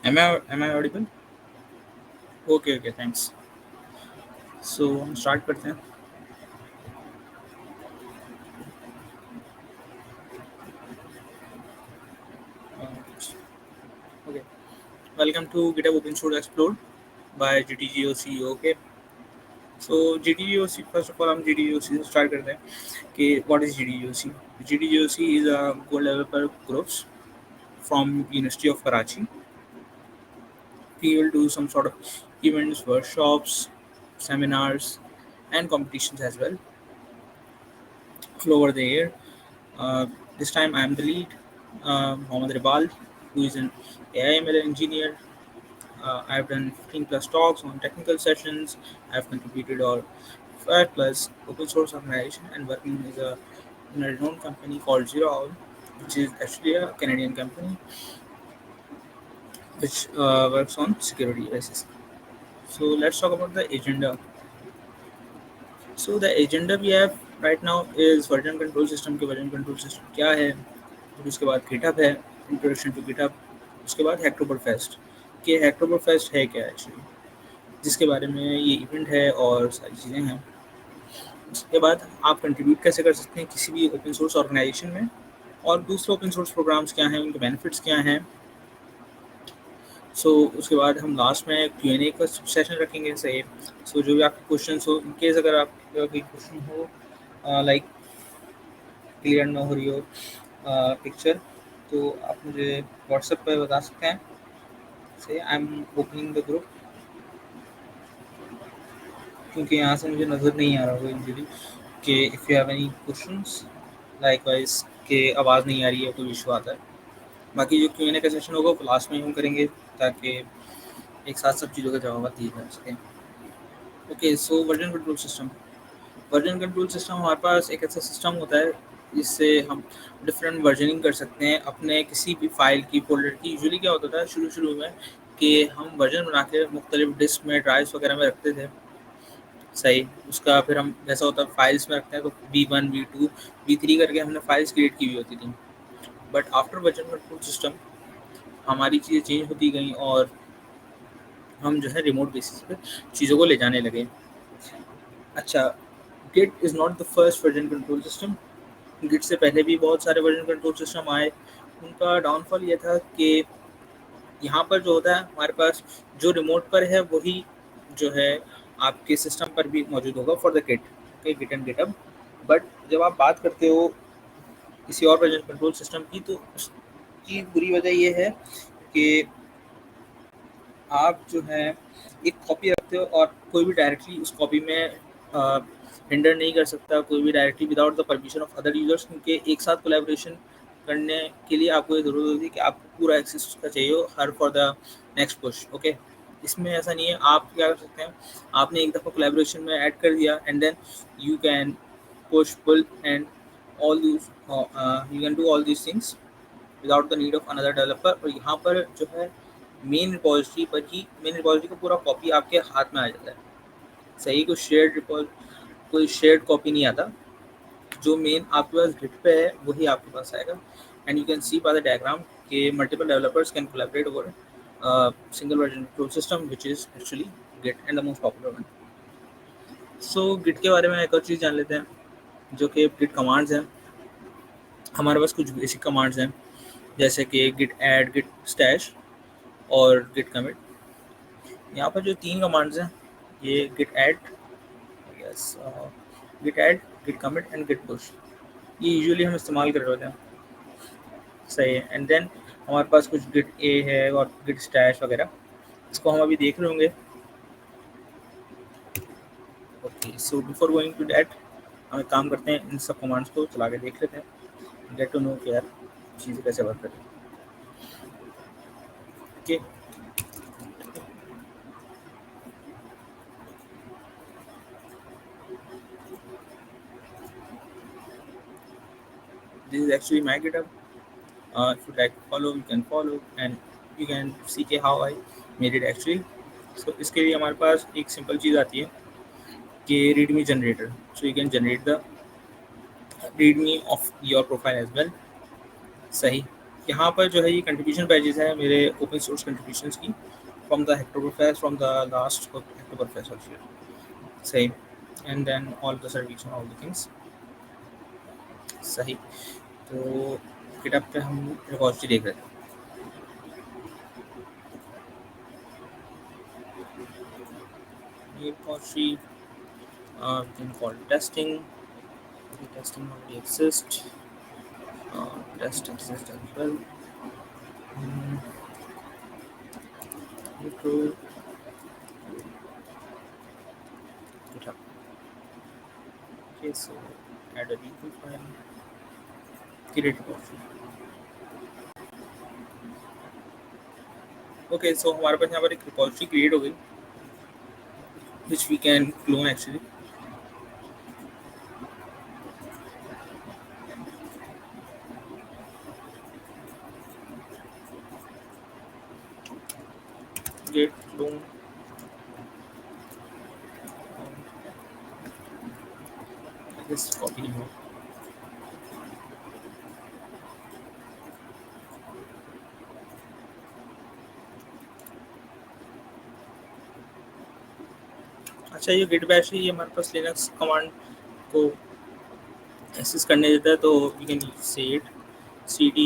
Am I audible? Okay, okay, thanks. So हम start करते हैं. Okay. Welcome to GitHub Open Source Explored by GTGOC. Okay. So GTGOC, first of all हम GTGOC से start करते हैं कि what is GTGOC? GTGOC is a Go developer groups from University of Karachi. We will do some sort of events, workshops, seminars, and competitions as well all over the year. This time I am the lead, Mohammad Ribal, who is an AI/ML engineer. I've done 15 plus talks on technical sessions. I've contributed all 5 plus open source organization and working with in a renowned company called Zero Owl, which is actually a Canadian company which works on security basis. So let's talk about the agenda. So the agenda we have right now is version control system के version control system क्या है, फिर उसके बाद GitHub है, introduction to GitHub, उसके बाद Hacktober Fest कि Hacktober Fest है क्या एक्चुअली, जिसके बारे में ये इवेंट है और सारी चीज़ें हैं. उसके बाद आप कंट्रीब्यूट कैसे कर सकते हैं किसी भी ओपन सोर्स ऑर्गेनाइजेशन में, और दूसरे ओपन सोर्स प्रोग्राम्स क्या हैं, उनके बेनिफिट्स क्या हैं. सो उसके बाद हम लास्ट में Q&A का सेशन रखेंगे. सही. सो जो भी आपके क्वेश्चन हो, इन केस अगर आपका कोई क्वेश्चन हो लाइक क्लियर ना हो रही हो पिक्चर, तो आप मुझे व्हाट्सएप पर बता सकते हैं. से I am opening the group, क्योंकि यहाँ से मुझे नज़र नहीं आ रहा होगा यूजली कि if you have any questions like wise के आवाज़ नहीं आ रही है, कोई इशू आता है. बाकी जो Q&A का सेशन होगा वो लास्ट में हम करेंगे ताकि एक साथ सब चीज़ों का जवाब दिए जा सकें. ओके. सो वर्जन कंट्रोल सिस्टम हमारे पास एक ऐसा सिस्टम होता है जिससे हम डिफरेंट वर्जनिंग कर सकते हैं अपने किसी भी फाइल की, फोल्डर की. यूजुअली क्या होता था शुरू में कि हम वर्जन बना के मुख्तलिफ डिस्क में, ड्राइव्स वगैरह में रखते थे. सही. उसका फिर हम जैसा होता है फाइल्स में रखते हैं तो V1, V2, V3 करके हमने फाइल्स क्रिएट की हुई होती थी. But after version control system हमारी चीज़ें चेंज होती गई और हम जो है रिमोट बेसिस पे चीज़ों को ले जाने लगे. अच्छा, Git is not the first version control system. Git से पहले भी बहुत सारे वर्जन कंट्रोल सिस्टम आए. उनका डाउनफॉल ये था कि यहाँ पर जो होता है हमारे पास जो रिमोट पर है वही जो है आपके सिस्टम पर भी मौजूद होगा for the git. Okay. Git and GitHub. But जब आप बात करते हो किसी और वर्जन कंट्रोल सिस्टम की, तो उसकी बुरी वजह ये है कि आप जो है एक कॉपी रखते हो और कोई भी डायरेक्टली उस कॉपी में हिंडर नहीं कर सकता, कोई भी directly without the permission of other users, क्योंकि एक साथ कोलैबोरेशन करने के लिए आपको ये ज़रूरत होती है कि आपको पूरा एक्सेस उसका चाहिए हो her for the next push. Okay. इसमें ऐसा नहीं है. आप क्या कर सकते हैं, आपने एक दफ़ा कोलैबोरेशन में ऐड कर दिया and then you can push pull and all these you can do all these things without the need of another developer. और यहाँ पर जो है मेन रिपॉजिटरी का पूरा कॉपी आपके हाथ में आ जाता है. सही. कोई शेयर्ड कॉपी नहीं आता. जो मेन आपके पास गिट पे है वही आपके पास आएगा. And you can see by the diagram कि multiple developers can collaborate over single version control system which is actually Git and the most popular one. So Git के बारे में एक और चीज़ जान लेते हैं जो कि गिट कमांड्स हैं. हमारे पास कुछ बेसिक कमांड्स हैं जैसे कि गिट ऐड, गिट स्टैश और गिट कमिट. यहाँ पर जो 3 कमांड्स हैं ये git add, git commit and git push, ये यूजुअली हम इस्तेमाल कर रहे होते हैं. सही है. एंड देन हमारे पास कुछ गिट ए है और गिट स्टैश वगैरह, इसको हम अभी देख रहे होंगे. Okay. So before going to that हम एक काम करते हैं, इन सब कमांड्स को चला के देख लेते हैं, गेट टू नो कि यार चीज़ें कैसे वर्क करें. Okay. This is actually my GitHub. If you like to follow, you can follow and you can see के how I made it actually. So इसके लिए हमारे पास एक सिंपल चीज़ आती है कि readme generator. So you can generate the readme of your profile as well. सही. यहाँ पर जो है ये कंट्रीब्यूशन पैजेस है मेरे ओपन सोर्स कंट्रीब्यूशंस की from the Hacktoberfest from the last Hacktoberfest of year सही and then all the certification all the things सही। तो गिटहब पे हम रिपॉजिटरी देख रहे थे। ये repository thing called testing. The testing already exists. Test exists as well. Mm, intro GitHub. Okay, so add a repo file. Create repository. Okay, so हमारे पास यहाँ पर एक repository create हो गई, which we can clone actually. Git clone. I guess copy नहीं हुआ। अच्छा ये git bash है, ये हमारे पास लिनक्स कमांड को एक्सेस करने देता है, तो we can say it cd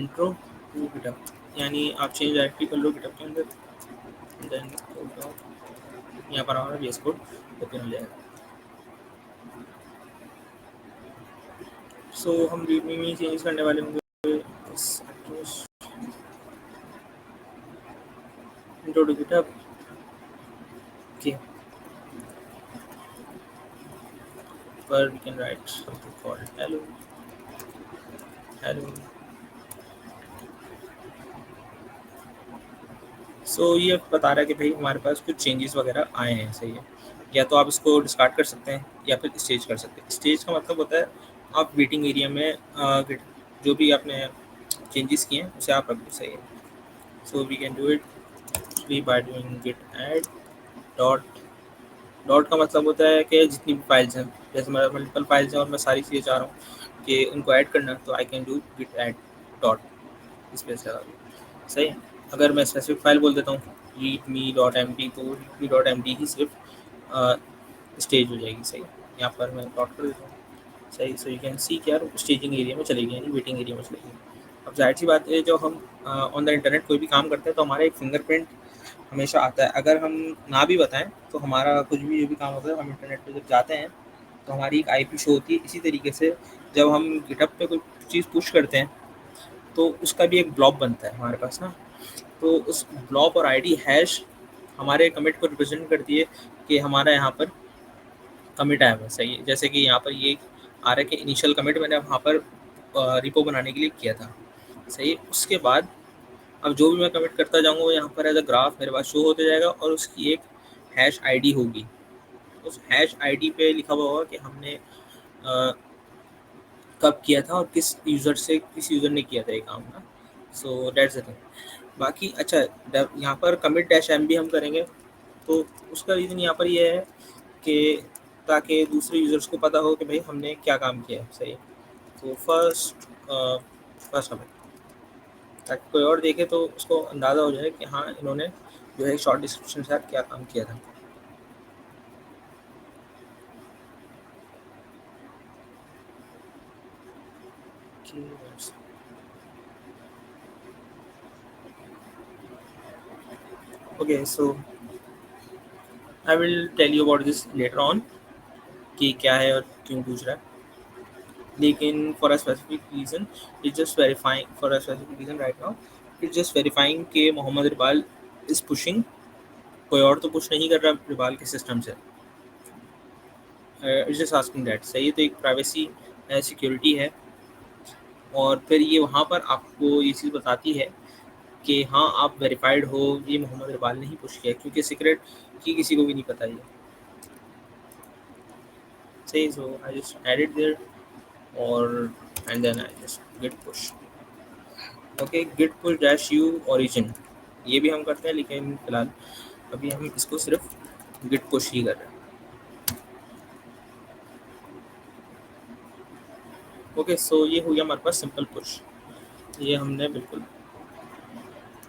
intro to GitHub, यानी आप चेंज डायरेक्टली कर लो GitHub के अंदर, देन यहाँ पर हमारा VS कोड ओपन हो जाएगा। सो हम रीडमी में चेंज करने वाले होंगे intro to GitHub। Okay, where we can write something called hello hello। सो ये बता रहा है कि भाई हमारे पास कुछ चेंजेस वगैरह आए हैं, सही है। या तो आप इसको डिस्कार्ड कर सकते हैं या फिर स्टेज कर सकते हैं। स्टेज का मतलब होता है आप वेटिंग एरिया में जो भी आपने चेंजेस किए हैं उसे आप रख दो, सही है। So we can do it by doing git add dot. Dot का मतलब होता है कि जितनी भी फाइल्स हैं, जैसे मेरे मल्टीपल फाइल्स हैं और मैं सारी चीज़ें चाह रहा हूँ कि उनको ऐड करना, तो I can do git add dot space लगा दूँ, सही है। अगर मैं स्पेसिफिक फाइल बोल देता हूँ readme.md, तो readme.md ही सिर्फ स्टेज हो जाएगी, सही। यहाँ पर मैं डॉट कर देता हूँ, सही। सो यू कैन सी कि यार स्टेजिंग एरिया में चलेगी, यानी वेटिंग एरिया में चलेगी। अब जाहिर सी बात है, जो हम ऑन द इंटरनेट कोई भी काम करते हैं तो हमारा एक फिंगरप्रिंट हमेशा आता है। अगर हम ना भी बताएं तो हमारा कुछ भी जो भी काम होता है, हम इंटरनेट पे जब जाते हैं तो हमारी एक आईपी शो होती है। इसी तरीके से जब हम गिटहब पे कोई चीज़ पुश करते हैं तो उसका भी एक ब्लॉब बनता है हमारे पास ना, तो उस ब्लॉब और आईडी हैश हमारे कमिट को रिप्रेजेंट करती है कि हमारा यहाँ पर कमिट आया हुआ है, सही है। जैसे कि यहाँ पर ये आ रहा है कि इनिशियल कमिट मैंने वहाँ पर रिपो बनाने के लिए किया था, सही। उसके बाद अब जो भी मैं कमिट करता जाऊँगा वो यहाँ पर एज अ ग्राफ मेरे पास शो होते जाएगा और उसकी एक हैश आईडी होगी। उस हैश आईडी पे लिखा हुआ होगा कि हमने कब किया था और किस यूज़र ने किया था ये काम ना। So that's the thing. बाकी अच्छा, यहाँ पर कमिट डैश एम भी हम करेंगे, तो उसका रीज़न यहाँ पर ये है कि ताकि दूसरे यूज़र्स को पता हो कि भाई हमने क्या काम किया है, सही। तो फर्स्ट कमिट, ताकि कोई और देखे तो उसको अंदाज़ा हो जाए कि हाँ इन्होंने जो है शॉर्ट डिस्क्रिप्शन के साथ क्या काम किया था। Okay, so I will tell you about this later on कि क्या है और क्यों पूछ रहा है। लेकिन for a specific reason it's just verifying, for a specific reason right now it's just verifying कि मोहम्मद इकबाल इज़ पुशिंग, कोई और तो पुश नहीं कर रहा इकबाल के सिस्टम से। इट्स जस्ट आस्किंग दैट, सही है। तो एक प्राइवेसी सिक्योरिटी है, और फिर ये वहाँ पर आपको ये चीज़ बताती है कि हाँ आप वेरीफाइड हो, ये मोहम्मद इकबाल ने ही पुश किया, क्योंकि सीक्रेट की किसी को भी नहीं पता ये, सही। So I just edit there और and then I just git push. Okay, git push dash u origin, ये भी हम करते हैं, लेकिन फिलहाल अभी हम इसको सिर्फ गिट पुश ही कर रहे हैं। ओके, सो ये हो गया हमारे पास सिंपल पुश। ये हमने बिल्कुल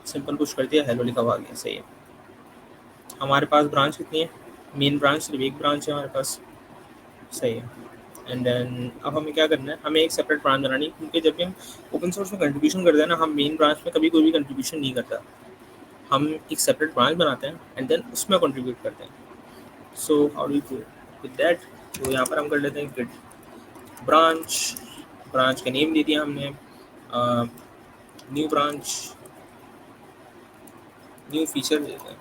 सिंपल पुश कर दिया, हेलो लिखा हुआ आ गया। सही है। हमारे पास ब्रांच कितनी है? मेन ब्रांच सिर्फ एक ब्रांच है हमारे पास। सही है। एंड देन अब हमें क्या करना है, हमें एक सेपरेट ब्रांच बनानी है, क्योंकि जब भी हम ओपन सोर्स में कंट्रीब्यूशन करते हैं ना, हम मेन ब्रांच में कभी कोई भी कंट्रीब्यूशन नहीं करता। हम एक सेपरेट ब्रांच बनाते हैं एंड देन उसमें कंट्रीब्यूट करते हैं। So how do do with that? तो यहाँ पर हम कर लेते हैं गिट ब्रांच। ब्रांच का नेम दे दिया हमने, न्यू ब्रांच, न्यू फीचर देते हैं,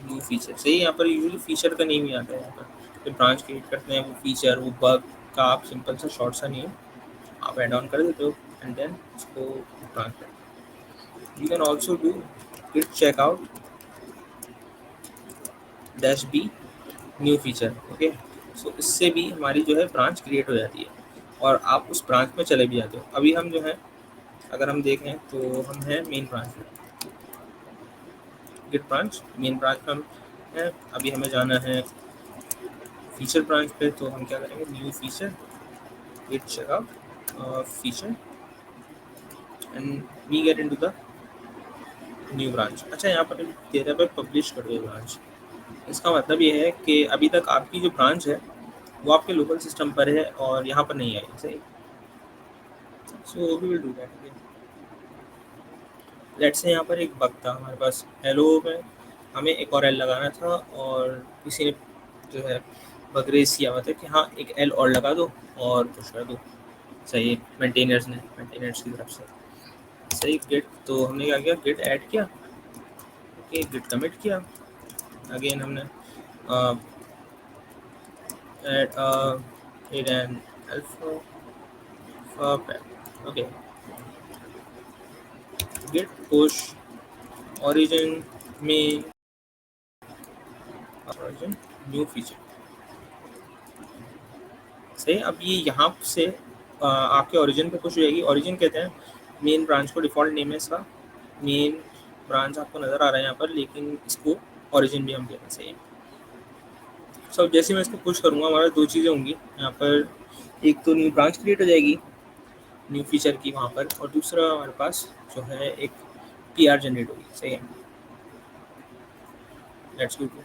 न्यू फीचर। सही है, यहाँ पर यूजुअली फीचर का नेम ही आता है। यहाँ पर जब ब्रांच क्रिएट करते हैं, वो फीचर, वो बग का आप सिंपल सा शॉर्ट सा नेम आप ऐड ऑन कर देते हो एंड देन उसको ब्रांच करते हो। You can also do Git checkout dash B new feature. Okay, so इससे भी हमारी जो है ब्रांच क्रिएट हो जाती है और आप उस ब्रांच में चले भी जाते हो। अभी हम जो है, अगर हम देखें तो हम हैं मेन ब्रांच में, गिट ब्रांच मेन ब्रांच में हम हैं। अभी हमें जाना है फीचर ब्रांच पे, तो हम क्या करेंगे, new feature, git checkout feature and we get into the new branch. अच्छा, यहाँ पर तेरह पे पब्लिश कर दो ब्रांच। इसका मतलब ये है कि अभी तक आपकी जो ब्रांच है वो आपके लोकल सिस्टम पर है और यहाँ पर नहीं आई। सही। So we will do that. Let's say यहाँ पर एक बग था हमारे पास, हेलो में हमें एक और एल लगाना था और किसी ने जो है बग रेज किया हुआ था कि हाँ एक एल और लगा दो और पुश कर दो। सही, मेंटेनर्स ने, मेंटेनर्स की तरफ से। सही, गिट, तो हमने क्या किया, गिट ऐड किया, ओके, गिट कमिट किया, अगेन हमने add an alpha pack, okay, git push origin में origin न्यू फीचर। सही, अब ये यहाँ से आपके ओरिजिन पे पुश हो जाएगी। ओरिजिन कहते हैं मेन ब्रांच को, डिफ़ॉल्ट नेम है इसका। मेन ब्रांच आपको नज़र आ रहा है यहाँ पर, लेकिन इसको ओरिजिन भी हम कहते हैं। सही। सो जैसे मैं इसको पुश करूँगा, हमारा दो चीज़ें होंगी यहाँ पर, एक तो न्यू ब्रांच क्रिएट हो जाएगी न्यू फीचर की वहाँ पर, और दूसरा हमारे पास जो है एक PR जनरेट होगी। सही है, लेट्स गो टू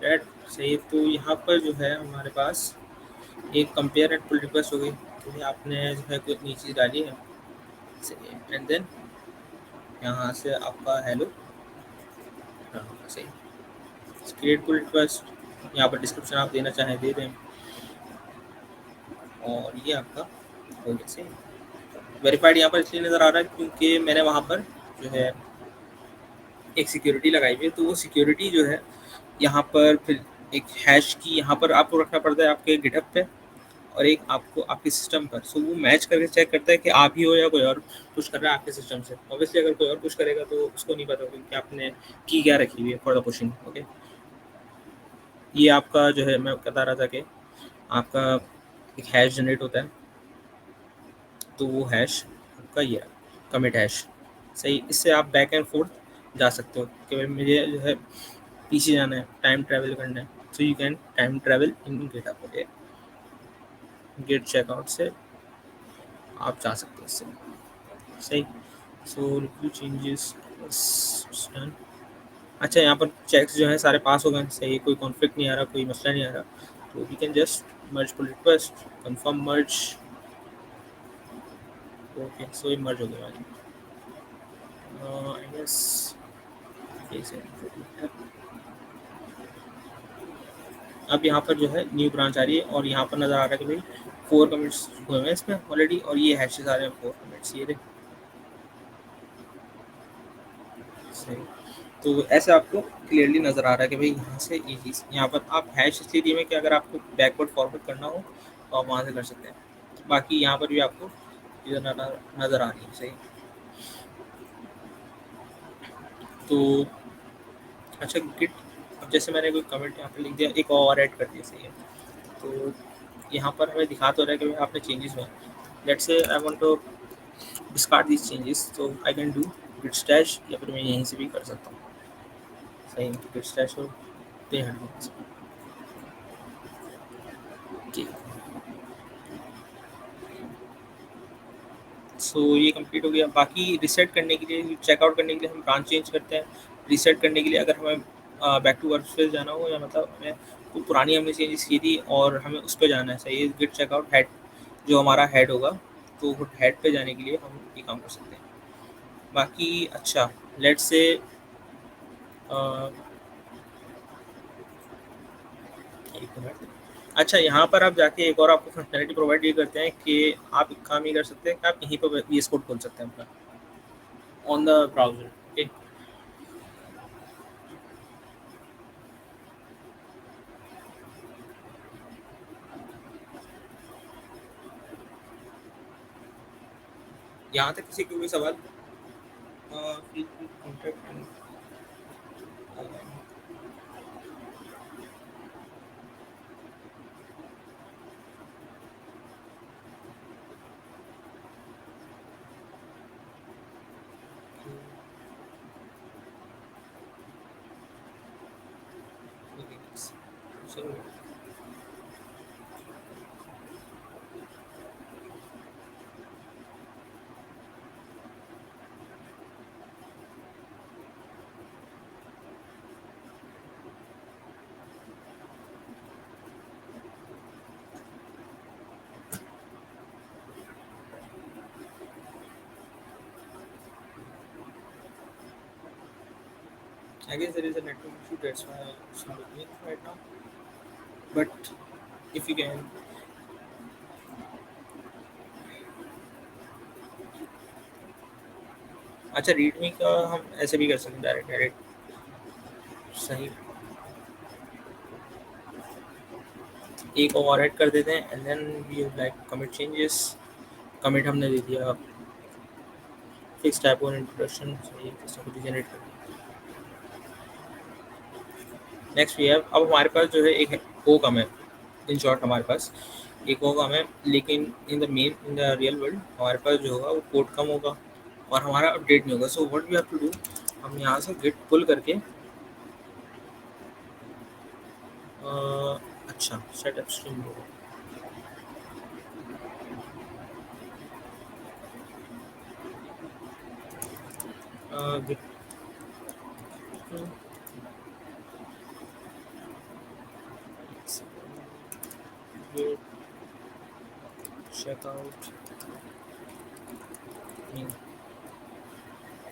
दैट। सही है, तो यहाँ पर जो है हमारे पास एक कंपेयर एंड पुल रिक्वेस्ट हो गई। तो ये आपने जो है कोई अपनी चीज़ डाली है, एंड देन यहाँ से आपका हेलो, हाँ सही, क्रिएट पुल रिक्वेस्ट, यहाँ पर डिस्क्रिप्शन आप देना चाहें दे दें, और ये आपका हो गया। सही, वेरीफाइड यहाँ पर इसलिए नज़र आ रहा है क्योंकि मैंने वहाँ पर जो है एक सिक्योरिटी लगाई हुई है, तो वो सिक्योरिटी जो है यहाँ पर फिर एक हैश की यहाँ पर आपको रखना पड़ता है आपके गिटहब पे, और एक आपको आपके सिस्टम पर। सो वो मैच करके चेक करता है कि आप ही हो या कोई और पुश कर रहा है आपके सिस्टम से। ऑब्वियसली अगर कोई और पुश करेगा तो उसको नहीं पता होगा कि आपने की क्या रखी हुई है फॉर द पुशिंग। ओके, ये आपका जो है मैं बता रहा था कि आपका एक हैश जनरेट होता है, तो वो हैश आपका ये कमिट हैश। सही, इससे आप बैक एंड फोर्थ जा सकते हो कि भाई मुझे जो है पीछे जाना है, टाइम ट्रैवल करना है, so you can time travel in GitHub. Okay, git checkout से आप जा सकते हो इससे। सही, सो रिव्यू चेंजेस डन। अच्छा, यहाँ पर चेक्स जो है सारे पास हो गए। सही, कोई कॉन्फ्लिक्ट नहीं आ रहा, कोई मसला नहीं आ रहा, तो we can just merge pull request, confirm merge. Okay, so ये मर्ज हो गया आई गेस। अब यहाँ पर जो है न्यू ब्रांच आ रही है और यहाँ पर नज़र आ रहा है कि भाई 4 कमिट्स हुए हैं इसमें ऑलरेडी, और ये हैशेस आ रहे हैं 4 कमिट्स। ये सही, तो ऐसे आपको क्लियरली नज़र आ रहा है कि भाई यहाँ से ये चीज़, यहाँ पर आप हैश इसलिए दिए में कि अगर आपको बैकवर्ड फॉरवर्ड करना हो तो आप वहाँ से कर सकते हैं। बाकी यहाँ पर भी आपको चीज़ें नज़र आ रही है। सही, तो अच्छा गिट, अब जैसे मैंने कोई कमेंट यहाँ पर लिख दिया, एक और ऐड कर दिया। सही है, तो यहाँ पर हमें दिखा तो रहा है कि भाई आपने चेंजेस हुए। Let's say I want to discard this changes, तो I can do Git stash, या फिर मैं यहीं से भी कर सकता हूँ। सही, गिट स्टैश हो पे हट जी। सो ये कंप्लीट हो गया। बाकी रीसेट करने के लिए, चेकआउट करने के लिए हम ब्रांच चेंज करते हैं। रीसेट करने के लिए अगर हमें बैक टू वर्कस्पेस जाना हो, या मतलब हमें तो पुरानी हमने चेंज की थी और हमें उस पे जाना है, सही है, गिट चेकआउट हेड, जो हमारा हेड होगा, तो वो हेड पे जाने के लिए हम ये काम कर सकते हैं। बाकी अच्छा, लेट्स से एक मिनट। अच्छा, यहाँ पर आप जाके एक और आपको फंक्शनैलिटी प्रोवाइड ये करते हैं कि आप एक काम ये कर सकते हैं कि आप यहीं पर वीएस कोड खोल सकते हैं अपना ऑन द ब्राउजर। ओके, यहाँ तक किसी को कोई सवाल? feel free to contact okay, so I guess there is a network issue, that's why it's not opening right now. But if you can, अच्छा, रीडमी का हम ऐसे भी कर सकते हैं, डायरेक्ट डायरेक्ट, सही। एक और ऐड कर देते हैं and then we like commit changes. Commit हमने दे दिया फिक्स टाइप और इंट्रोडक्शन, सही, सिस्टम को जनरेट कर दिया। नेक्स्ट वी हैव, अब हमारे पास जो है एक ओ कम है। इन शॉर्ट हमारे पास एक ओ कम है, लेकिन इन द रियल वर्ल्ड हमारे पास जो होगा वो कोड कम होगा और हमारा अपडेट नहीं होगा। So what we have to do, हम यहाँ से गिट पुल करके अच्छा सेट अपस्ट्रीम होगा, गिट चेकआउट,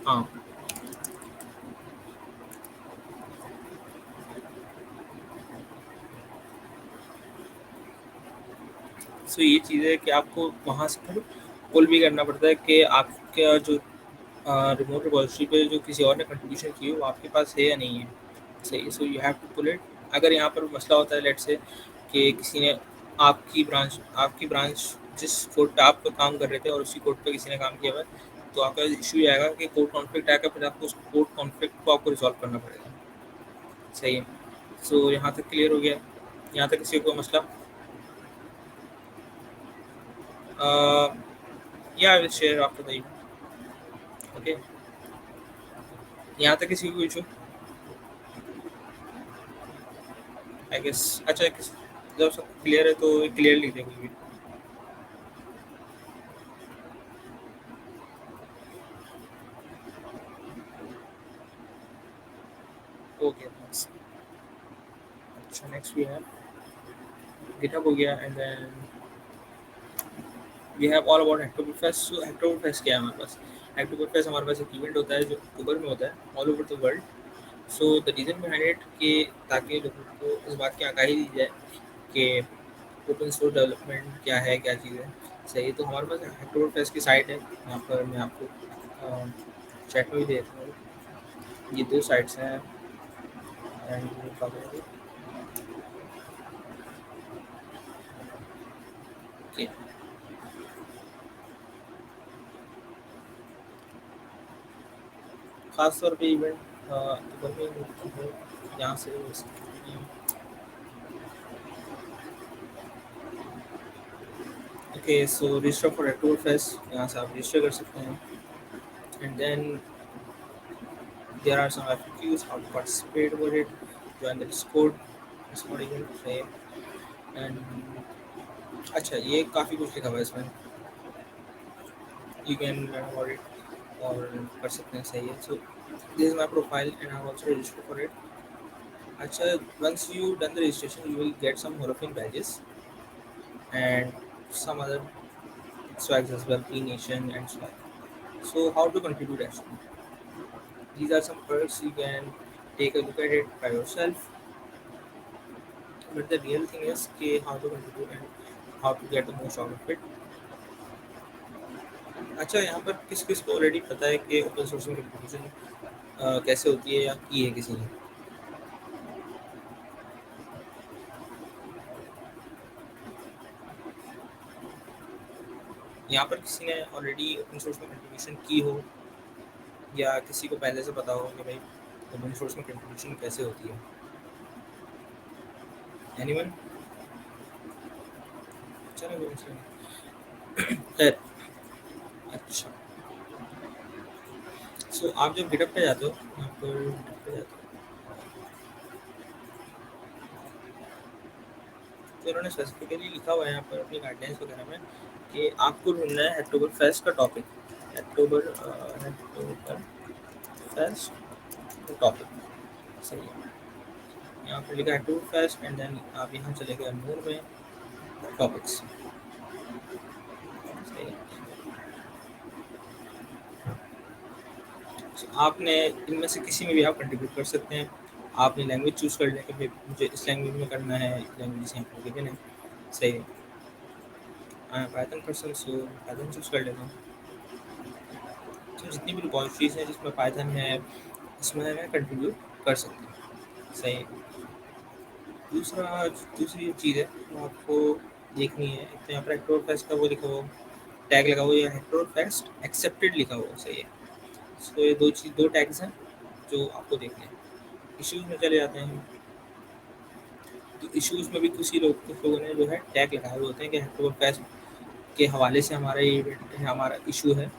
हाँ। सो ये चीज़ है कि आपको वहाँ से पुल भी करना पड़ता है कि आपका जो रिमोट रिपॉजिटरी पे जो किसी और ने कंट्रीब्यूशन की है वो आपके पास है या नहीं है, सही। So you have to pull it. अगर यहाँ पर मसला होता है, लेट से कि किसी ने आपकी ब्रांच जिस कोड पे आप काम कर रहे थे और उसी कोड पे किसी ने काम किया हुआ है, तो आपका इशू ये आएगा कि कोड कॉन्फ्लिक्ट आएगा, फिर आपको उस कोड कॉन्फ्लिक्ट को आपको रिजॉल्व करना पड़ेगा, सही है। सो यहाँ तक क्लियर हो गया? यहाँ तक किसी को मसला? या I will share after the event. Okay, यहाँ तक किसी को इशू? आई गेस अच्छा, जब सब क्लियर है तो क्लियर लिख दे कोई भी। ओके, अच्छा, नेक्स्ट वी हैव गिटहब हो गया and then we have all about Hacktoberfest. So Hacktoberfest क्या है हमारे पास? हेक्टोबरफेस्ट हमारे पास एक इवेंट होता है जो अक्टूबर में होता है all over the world. So the reason behind it कि ताकि लोगों को इस बात की आगाही दी जाए कि ओपन सोर्स डेवलपमेंट क्या है, क्या चीज़ है, सही। तो हमारे पास हेक्टोबरफेस्ट की साइट है, यहाँ पर मैं आपको चैट में भी दे देता हूँ। ये दो साइट्स हैं एंड ओके, खास तौर पे इवेंट अक्टूबर में होती है, यहाँ से हो सकती है। Okay, so register for October fest, यहाँ से आप रजिस्टर कर सकते हैं and then there are some FAQs how to participate over it, join the Discord event, same। And अच्छा, ये काफ़ी कुछ लिखा हुआ है इसमें। you can learn about it और कर सकते हैं, सही है. So this is my profile and I've also registered for it. अच्छा, once you done the registration, you will get some Horofin badges and some other swags as well, Free Nation and swag. So how to contribute actually? These are some perks, you can take a look at it by yourself. But the real thing is कि how to contribute and how to get the most out of it. अच्छा, यहाँ पर किस किस को already पता है कि ओपन सोर्स में कंट्रीब्यूशन कैसे होती है या की है किसी ने? यहाँ पर किसी ने ऑलरेडी ओपन सोर्स में कंट्रीब्यूशन की हो या किसी को पहले से पता हो कि भाई ओपन सोर्स में कंट्रीब्यूशन कैसे होती है? एनीवन? चलो कोई मसला नहीं. खैर, अच्छा, सो आप जब गिटअप पे जाते हो, यहाँ पर गिटअप पे जाते हो, तो उन्होंने स्पेसिफिकली लिखा हुआ है यहाँ पर अपनी गाइडलाइंस वगैरह में कि आपको ढूंढना है अक्टूबर फेस्ट का टॉपिक. अक्टूबर फेस्ट टॉपिक, सही है. यहाँ पर लिखा है अक्टूबर फेस्ट एंड देन आप यहाँ चले गए मोर में टॉपिक्स, सही है. So, आपने इनमें से किसी में भी आप कंट्रीब्यूट कर सकते हैं. आपने लैंग्वेज चूज़ कर लिया कि भाई मुझे इस लैंग्वेज में करना है, लैंग्वेज यहाँ पर गिवन है, सही है. पाइथन पर्सन, सो पाइथन चूज़ कर लेता हूँ. तो जितनी भी रिपॉजिटरीज हैं जिसमें पाइथन है, इसमें मैं कंट्रीब्यूट कर सकता हूँ, सही है. दूसरी चीज़ है वो आपको देखनी है. तो यहाँ पर हेक्टोर फेस्ट का वो लिखा हुआ टैग लगा हुआ है, हेक्टोर फेस्ट एक्सेप्टेड लिखा हुआ, सही है. सो ये दो टैग्स हैं जो आपको देखने हैं. इश्यूज़ में चले जाते हैं. तो इश्यूज़ में भी कुछ लोगों ने जो है टैग लगाए हुए होते हैं कि हेक्टोर फेस्ट के हवाले से हमारा ये इवेंट है, हमारा इशू है,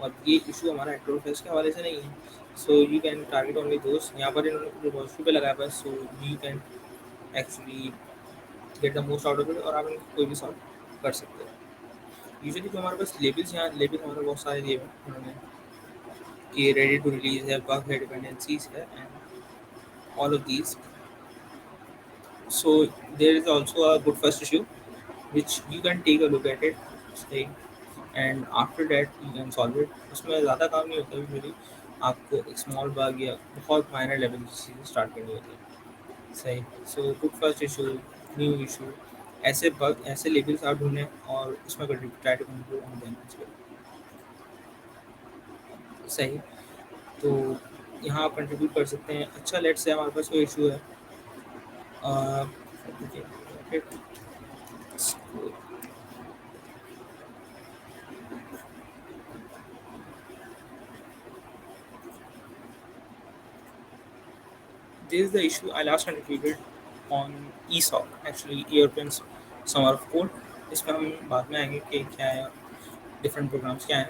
और ये इशू हमारा हेक्टोर फेस्ट के हवाले से नहीं है. So you can target only दोस्त. यहाँ पर इन्होंने रिपॉजिटरी पे लगाया हुआ है, so you can actually get the most out of it, और आप इनको कोई भी सॉल्व कर सकते हो. यूजुअली तो हमारे पास लेबल्स, यहाँ लेबल हमारे बहुत सारे दिए हुए हैं उन्होंने कि रेडी टू रिलीज है, बग है, डिपेंडेंसीज है, and all of these. So there is also a good first issue which you can take a look at it, say, and after that you can solve it. उसमें ज़्यादा काम नहीं होता usually. आपको एक small bug या बहुत minor level की चीज़ें स्टार्ट करनी होती है, सही. So good first issue, new issue, ऐसे बग, ऐसे लेबल्स आप ढूंढें और उसमें try to control on them, सही. तो यहाँ आप कंट्रीब्यूट कर सकते हैं. अच्छा, लेट्स से हमारे पास कोई इशू है, this is the issue I last contributed on ESOC, actually European Summer of Code. इसमें हम बाद में आएंगे कि क्या है, डिफरेंट प्रोग्राम्स क्या हैं.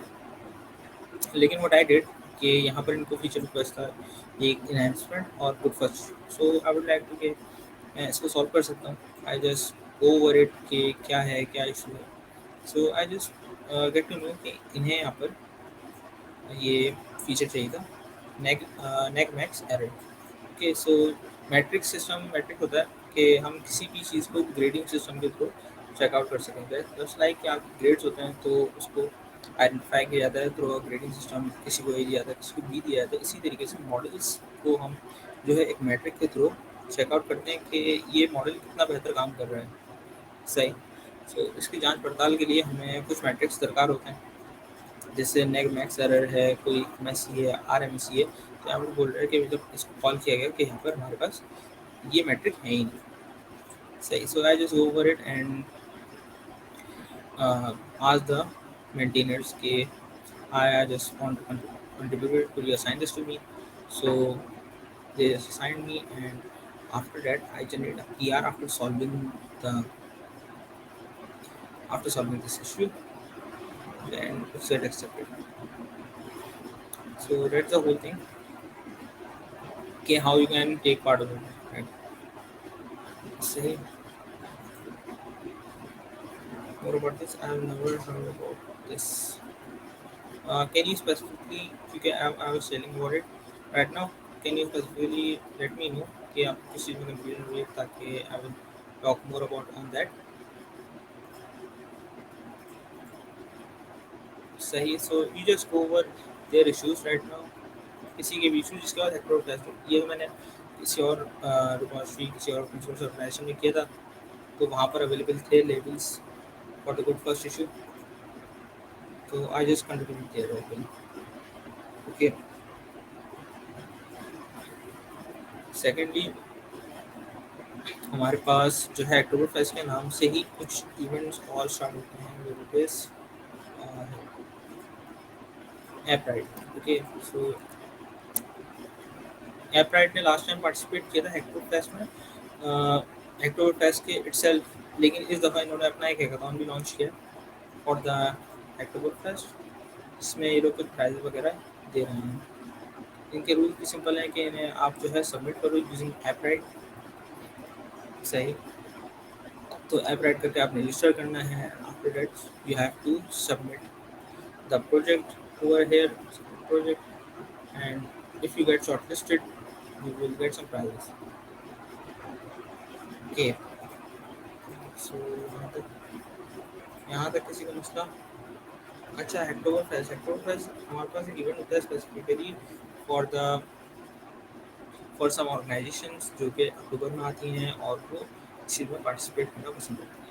लेकिन व्हाट आई डिड कि यहाँ पर इनको फीचर रिक्वेस्ट था एक इनहेंसमेंट और good first. So I would like to कि मैं इसको सॉल्व कर सकता हूँ. I just go over it कि क्या है, क्या इशू है. So I just get to know कि इन्हें यहाँ पर ये फीचर चाहिए था, neg max error. Okay, so metric होता है कि हम किसी भी चीज़ को ग्रेडिंग सिस्टम के थ्रू चेकआउट कर सकेंगे. जस्ट लाइक कि आप ग्रेड्स होते हैं तो उसको आइडेंटिफाई किया जाता है थ्रू अ ग्रेडिंग सिस्टम. किसी को ए दिया जाता है, किसी को बी दिया जाता है. इसी तरीके से मॉडल्स को हम जो है एक मैट्रिक के थ्रू चेकआउट करते हैं कि ये मॉडल कितना बेहतर काम कर रहा है, सही. सो इसकी जांच पड़ताल के लिए हमें कुछ मैट्रिक्स दरकार होते हैं, जैसे नेग मैक्स एरर है, कोई एम एस सी है, आर एम सी है. तो यहाँ पर बोल रहे हैं कि जब इसको कॉल किया गया कि यहाँ पर हमारे पास ये मैट्रिक है ही नहीं, सही. So I just go over it and ask the maintainers के I just want to contribute, could you assign this to me? So they assigned me, and after that I generate a PR the after solving this issue, then it's get accepted. So that's the whole thing. Okay, how you can take part of it, right? Say more about this. I have never heard about this. Can you specifically, क्योंकि I was telling about it right now, can you specifically let me know कि आपको किस चीज़ में confusion हुई है, ताकि I will talk more about on that. सही, so you just go over their issues right now. किसी के भी इशू, जिसके बाद हेक्टर टेस्ट ये मैंने किसी और रिपॉजिटरी, किसी और प्रिंसिपल ऑर्गेनाइजेशन में किया था, तो वहाँ पर अवेलेबल थे labels for the good first issue, तो I just continue there. Okay. Secondly, हमारे पास जो है अक्टूबर फेस्ट के नाम से ही कुछ इवेंट्स और स्टार्ट होते हैं, मेरे पास Appwrite. Okay, so Appwrite ने लास्ट टाइम पार्टिसिपेट किया था अक्टूबर फेस्ट में, अक्टूबर फेस्ट के इटसेल्फ, लेकिन इस दफ़ा इन्होंने अपना एक हैकाथॉन भी लॉन्च किया फॉर द अक्टूबर फेस्ट, जिसमें ये लोग कुछ प्राइज वगैरह दे रहे हैं. इनके रूल भी सिंपल हैं कि इन्हें आप जो है सबमिट करो यूजिंग ऐप राइड. सही, तो ऐप राइट करके आपने रजिस्टर करना है. After that you have to submit the project over here, project, and if you get shortlisted you will get some prizes. Okay, so यहाँ तक किसी का मसला. अच्छा, हेक्टोबर फेस्ट हमारे पास एक इवेंट होता है specifically for the for some organisations जो कि अक्टूबर में आती हैं और वो इसी में पार्टिसिपेट करना पसंद करती हैं.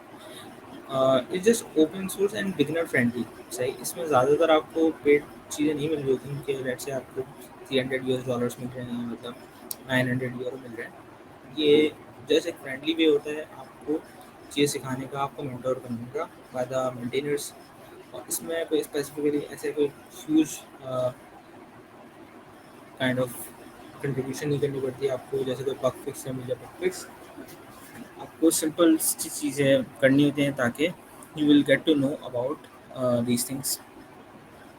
It's just open source and beginner friendly. सही, इसमें ज़्यादातर आपको पेड चीज़ें नहीं मिल रही होती कि लेट से आपको $300 मिल रहे हैं, मतलब €900 मिल रहे हैं. ये जस्ट एक फ्रेंडली वे होता है आपको चीज़ें सिखाने का, आपको मेंटोर करने का बाय द मेंटेनर्स. और इसमें कोई स्पेसिफिकली ऐसे कोई ह्यूज काइंड ऑफ कंट्रीब्यूशन नहीं करनी पड़ती आपको, जैसे कोई बग फिक्स है, मुझे बग फिक्स. आपको सिंपल चीज़ें करनी होती हैं ताकि you will get to know about these things.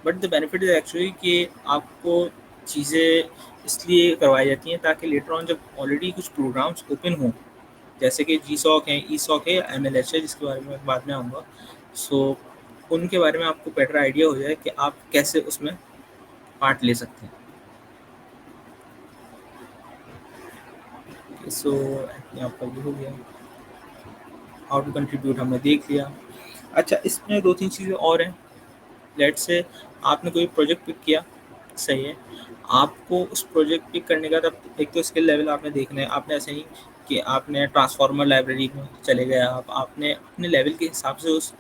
But the benefit is actually कि आपको चीज़ें इसलिए करवाई जाती हैं ताकि लेटर ऑन जब ऑलरेडी कुछ प्रोग्राम्स ओपन हों, जैसे कि जी सॉक है, ई सॉक है, MLH है, जिसके बारे में बाद में आऊँगा, सो उनके बारे में आपको बेटर आइडिया हो जाए कि आप कैसे उसमें पार्ट ले सकते हैं. सो यहाँ पर ये हो गया, हाउ टू कंट्रीब्यूट हमने देख लिया. अच्छा, इसमें 2-3 चीज़ें और हैं. लेट से आपने कोई प्रोजेक्ट पिक किया, सही है, आपको उस प्रोजेक्ट पिक करने का तब एक तो स्किल लेवल आपने देखना है. आपने ऐसे नहीं कि आपने ट्रांसफार्मर लाइब्रेरी में चले गए, आपने अपने लेवल के हिसाब से उस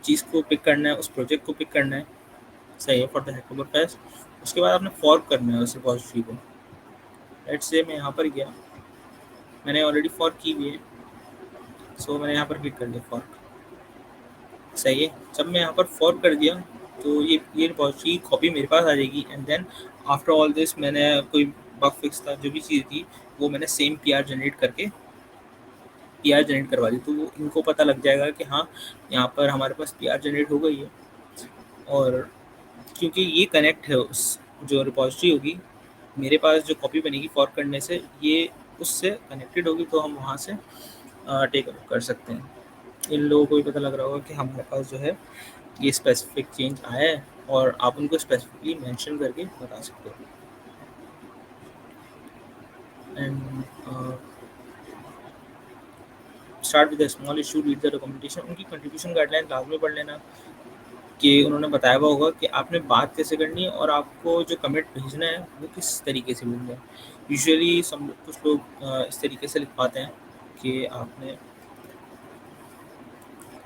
चीज़ को पिक करना है, उस प्रोजेक्ट को पिक करना है. सही है, फॉर द हेक्टोबर फेस्ट. उसके बाद आपने फॉर्क करना है उस रिपॉजिटरी को. लेट से मैं यहाँ पर गया, मैंने ऑलरेडी फॉर्क की हुई है, सो मैंने यहाँ पर क्लिक कर दिया फॉर्क. सही है, जब मैं यहाँ पर फॉर्क कर दिया तो ये रिपॉजिटरी कॉपी मेरे पास आ जाएगी. And then after all this मैंने कोई बग फिक्स था, जो भी चीज़ थी, वो मैंने सेम PR जनरेट करवा दी. तो वो इनको पता लग जाएगा कि हाँ, यहाँ पर हमारे पास PR जनरेट हो गई है. और क्योंकि ये कनेक्ट है उस जो रिपॉजिटरी होगी, मेरे पास जो कॉपी बनेगी फॉर्क करने से, ये उससे कनेक्टेड होगी, तो हम वहाँ से टेक अप कर सकते हैं. इन लोगों को भी पता लग रहा होगा कि हमारे पास जो है ये स्पेसिफिक चेंज आया है, और आप उनको स्पेसिफिकली मेंशन करके बता सकते हो. And start with small issue, read the documentation. उनकी कंट्रीब्यूशन गाइडलाइन लाजमी पढ़ लेना, कि उन्होंने बताया हुआ होगा कि आपने बात कैसे करनी है और आपको जो कमेंट भेजना है वो किस तरीके से भेजना है. यूजुअली कुछ लोग इस तरीके से लिख पाते हैं कि आपने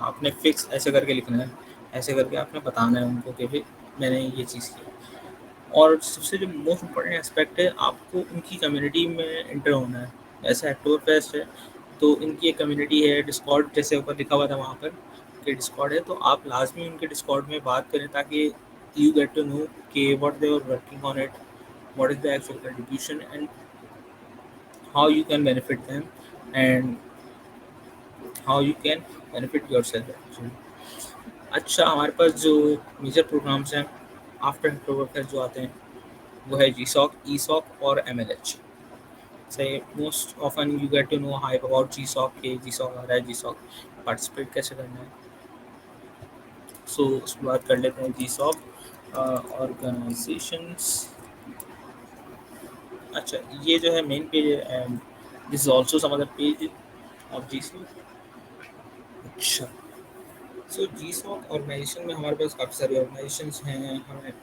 आपने फिक्स ऐसे करके लिखना है, ऐसे करके आपने बताना है उनको कि भाई मैंने ये चीज़ की. और सबसे जो मोस्ट इम्पोर्टेंट एस्पेक्ट है, आपको उनकी कम्युनिटी में इंटर होना है. ऐसा अक्टूबर फेस्ट है तो इनकी एक कम्युनिटी है, डिस्कॉर्ड जैसे ऊपर लिखा हुआ था वहाँ पर कि डिस्कॉर्ड है, तो आप लाजमी उनके डिस्कॉर्ड में बात करें ताकि यू गेट टू नो कि what they are working on it, what is the actual contribution, and how you can benefit them, and how you can benefit yourself actually. अच्छा, हमारे पास जो मेजर प्रोग्राम्स हैं after October fest जो आते हैं, वो है जी सॉक, ई सॉक और MLH. से most often you get to know hype about G SoC, के जी सॉक आ रहा है, जी सॉक पार्टिसिपेट कैसे करना है. सो उसके बाद कर लेते हैं जी सॉक. ऑर्गेनाइजेशंस। अच्छा, ये जो है मेन पेज है and this is also some other page of GC. अच्छा, सो जीसॉक ऑर्गेनाइजेशन में हमारे पास काफ़ी सारी ऑर्गेनाइजेशंस हैं हमें,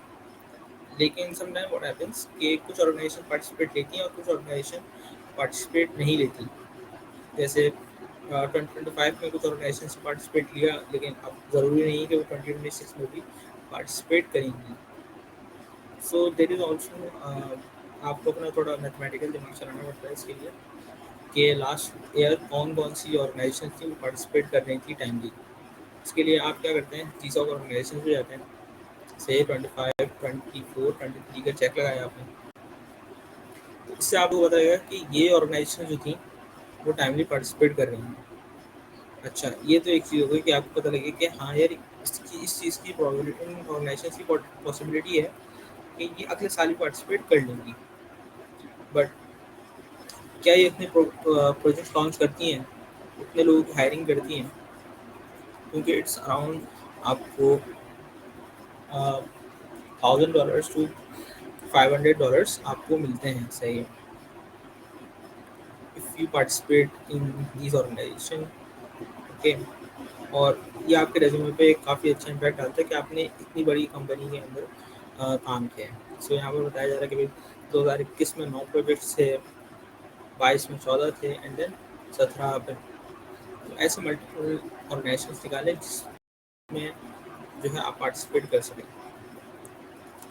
लेकिन समटाइम व्हाट हैपेंस कि कुछ ऑर्गेनाइजेशन पार्टिसिपेट लेती हैं और कुछ ऑर्गेनाइजेशन पार्टिसिपेट नहीं लेती। जैसे 2025 में कुछ ऑर्गेनाइजेशन से पार्टिसिपेट लिया, लेकिन अब ज़रूरी नहीं है कि वो 2026 में भी पार्टिसिपेट करेंगी। सो देर इज़ ऑल्सो आपको अपना थोड़ा मैथमेटिकल दिमाग चलाना पड़ता है इसके लिए कि लास्ट ईयर कौन कौन सी ऑर्गेनाइजेशन थी वो पार्टिसिपेट कर रही थी टाइमली। इसके लिए आप क्या करते हैं, चीज़ ऑफ ऑर्गेनाइजेशन पे जाते हैं, से 25, 24, 23 का चेक लगाया आपने, तो इससे आपको बताएगा कि ये ऑर्गेनाइजेशन जो थी वो टाइमली पार्टिसिपेट कर रही हैं। अच्छा, ये तो एक चीज़ हो गई कि आपको पता लगे कि हाँ यार, इस चीज़ की प्रोबेबिलिटी, इन ऑर्गेनाइजेशन की पॉसिबिलिटी है कि ये अगले साल ही पार्टिसिपेट कर लेंगी। बट क्या ये इतने प्रोजेक्ट लॉन्च करती हैं, इतने लोगों की हायरिंग करती हैं? क्योंकि इट्स अराउंड आपको $1000 टू $500 आपको मिलते हैं, सही है, if you participate in these organisation. Okay, और ये आपके रेज्यूमे पे काफ़ी अच्छा इम्पैक्ट डालता है कि आपने इतनी बड़ी कंपनी के अंदर काम किया है। सो यहाँ पर बताया जा रहा है कि भाई 2021 में 9 प्रोजेक्ट्स थे, 22 में 14 थे एंड देन 17 पे। तो ऐसे मल्टीपल ऑर्गेनाइजेशन निकाले जिसमें जो है आप पार्टिसिपेट कर सकें।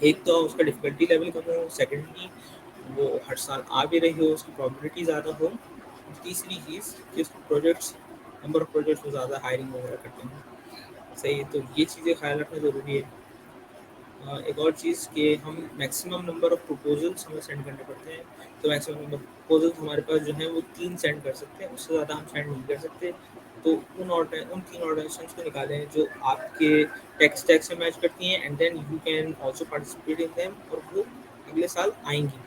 एक तो उसका डिफ़िकल्टी लेवल कम हो, सेकेंडली वो हर साल आ भी रही हो, उसकी प्रोबेबिलिटी ज़्यादा हो, तीसरी चीज़ कि उसके प्रोजेक्ट्स, नंबर ऑफ प्रोजेक्ट्स वो ज़्यादा हायरिंग वगैरह करते हैं। सही है, तो ये चीज़ें ख्याल रखना ज़रूरी है। एक और चीज़ कि हम मैक्सिमम नंबर ऑफ प्रपोजल्स हमें सेंड करने पड़ते हैं, तो मैक्सिमम नंबर प्रपोजल्स हमारे पास जो है वो 3 सेंड कर सकते हैं, उससे ज़्यादा हम सेंड नहीं कर सकते। तो उन 3 ऑर्गेनाइजेशंस को निकालें जो आपके टेक स्टैक से मैच करती हैं and then you can also participate in them, और वो अगले साल आएँगी भी।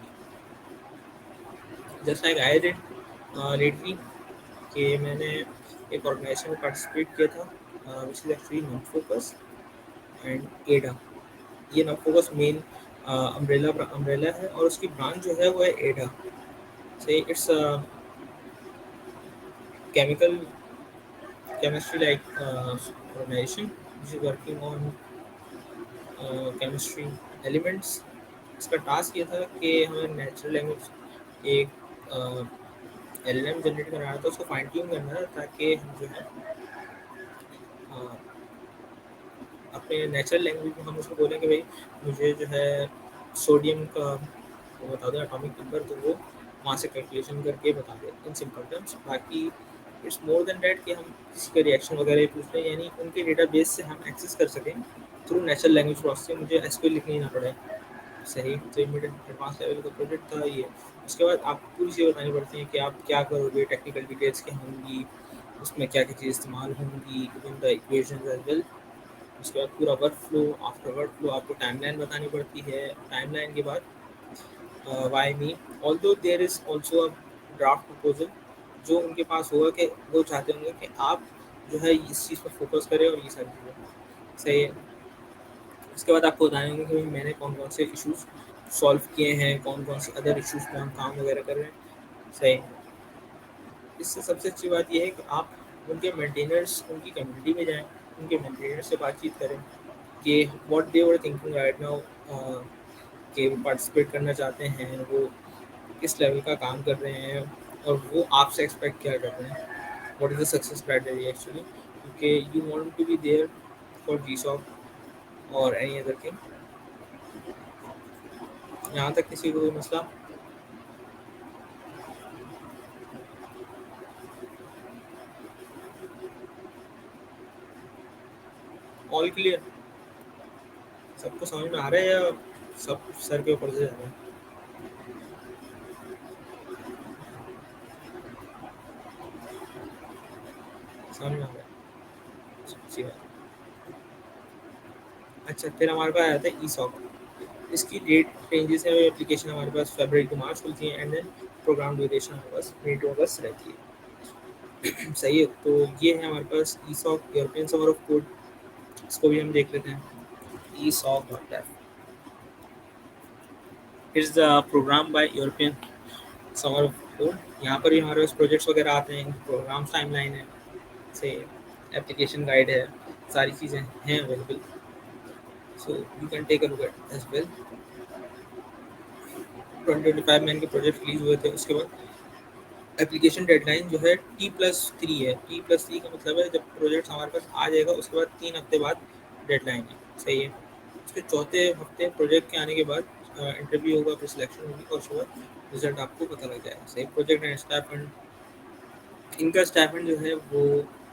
Just like I did lately कि मैंने एक ऑर्गेनाइजेशन में पार्टिसिपेट किया था, which is actually not focus and Ada. ये नॉट-फोकस मेन अम्ब्रेला है और उसकी ब्रांच जो है वो है एडा। से it's chemical chemistry like organization which is working on chemistry elements। इसका टास्क ये था कि हमें नेचुरल लैंग्वेज एक एलएलएम जनरेट करना था, उसको फाइन ट्यून करना था ताकि हम जो है अपने नेचुरल लैंग्वेज में हम उसको बोलें कि भाई मुझे जो है सोडियम का वो बता दो एटॉमिक नंबर, तो वो वहाँ से कैलकुलेशन करके बता दे इन सिंपल टर्म्स। बाकी इट्स मोर देन डैट कि हम किसी का रिएक्शन वगैरह पूछ रहे हैं, यानी उनके डेटाबेस से हम एक्सेस कर सकें थ्रू नेचुरल लैंग्वेज प्रोसेसिंग, मुझे एसक्यूएल लिखनी ही ना पड़े। सही, तो इमीडिएट एडवांस लेवल का प्रोजेक्ट था ये। उसके बाद आपको पूरी चीज़ें बतानी पड़ती हैं कि आप क्या करोगे, टेक्निकल डिटेल्स क्या होंगी, उसमें क्या-क्या चीज़ें इस्तेमाल होंगी, even the equations as well. उसके बाद पूरा workflow, after workflow आपको टाइमलाइन बतानी पड़ती है। टाइमलाइन के बाद why me, although there is also a draft proposal जो उनके पास होगा कि वो चाहते होंगे कि आप जो है इस चीज़ पर फोकस करें और ये सारी चीज़ें। सही है। उसके बाद आपको बताने होंगे कि भाई मैंने कौन-कौन से इश्यूज़ सॉल्व किए हैं, कौन-कौन से अदर इश्यूज़ पे हम काम वगैरह कर रहे हैं। सही है। इससे सबसे अच्छी बात ये है कि आप उनके मेंटेनर्स, उनकी कम्युनिटी में जाएँ, उनके मेंटेनर से बातचीत करें कि what they were thinking right now, कि वो पार्टिसिपेट करना चाहते हैं, वो किस लेवल का काम कर रहे हैं और वो आपसे एक्सपेक्ट क्या कर रहे हैं। What is the success criteria actually, क्योंकि you want to be there for GSoC और एनी अदर थिंग। यहाँ तक किसी को कोई मसला? All clear? सबको समझ में आ रहा है या सब सर के ऊपर से जा रहा है? समझ में आ रहा है? अच्छी बात। अच्छा, फिर हमारे पास आता है ई-सॉक। इसकी डेट रेंजेस है, एप्लीकेशन हमारे पास फरवरी टू मार्च खुलती है एंड देन प्रोग्राम ड्यूरेशन हमारे पास मई टू अगस्त रहती है। सही है, तो ये है हमारे पास ESoC European summer of code. इसको भी हम देख लेते हैं। ESoC dot dev. It's the program by European summer code. यहाँ पर भी हमारे पास प्रोजेक्ट्स वगैरह आते हैं, प्रोग्राम टाइमलाइन है, से एप्लीकेशन गाइड है, सारी चीज़ें हैं available. So you can take a look at as well. 2025 में इनके प्रोजेक्ट रिलीज हुए थे। उसके बाद एप्लीकेशन डेडलाइन जो है T+3 है। T+3 का मतलब है जब प्रोजेक्ट हमारे पास आ जाएगा उसके बाद 3 हफ्ते बाद डेडलाइन है। सही है। उसके चौथे हफ्ते प्रोजेक्ट के आने के बाद इंटरव्यू होगा, फिर सिलेक्शन होगी और उसके बाद रिजल्ट आपको पता लग जाएगा। सही। प्रोजेक्ट एंड स्टाइपेंड, इनका स्टाइपेंड जो है वो